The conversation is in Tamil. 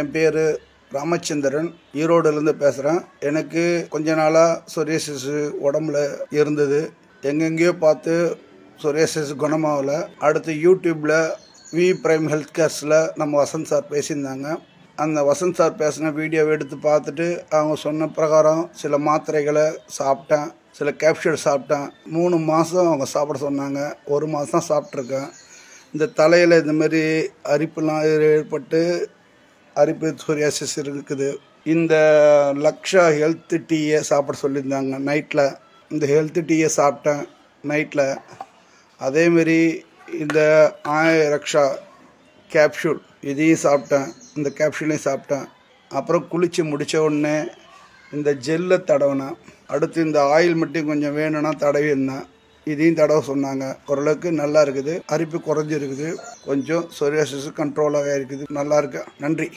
என் பேர் ராமச்சந்திரன், ஈரோடுலேருந்து பேசுகிறேன். எனக்கு கொஞ்ச நாளாக சொரியாசிஸ் உடம்புல இருந்தது. எங்கெங்கேயோ பார்த்து சொரியாசிஸ் குணமாகலை. அடுத்து யூடியூப்பில் வி பிரைம் ஹெல்த் கேர்ஸில் நம்ம வசந்த் சார் பேசியிருந்தாங்க. அந்த வசந்த் சார் பேசின வீடியோவை எடுத்து பார்த்துட்டு அவங்க சொன்ன பிரகாரம் சில மாத்திரைகளை சாப்பிட்டேன், சில கேப்சூல் சாப்பிட்டேன். 3 மாதம் அவங்க சாப்பிட சொன்னாங்க. 1 மாதம் தான் சாப்பிட்ருக்கேன். இந்த தலையில் இந்தமாரி அரிப்புலாம் ஏற்பட்டு அரிப்பு சொரியாசிஸ் இருக்குது. இந்த லக்ஷா ஹெல்த் டீயை சாப்பிட சொல்லியிருந்தாங்க நைட்டில். இந்த ஹெல்த் டீயை சாப்பிட்டேன் நைட்டில். அதேமாரி இந்த ரக்ஷா கேப்சூல் இதையும் சாப்பிட்டேன். இந்த கேப்சூலையும் சாப்பிட்டேன். அப்புறம் குளித்து முடித்த உடனே இந்த ஜெல்லை தடவினேன். அடுத்து இந்த ஆயில் மட்டும் கொஞ்சம் வேணும்னா தடவி இருந்தேன். இதையும் தடவை சொன்னாங்க. ஓரளவுக்கு நல்லா இருக்குது. அரிப்பு குறைஞ்சிருக்குது. கொஞ்சம் சொரியாசிஸ் கண்ட்ரோலாக இருக்குது. நல்லா இருக்கு. நன்றி.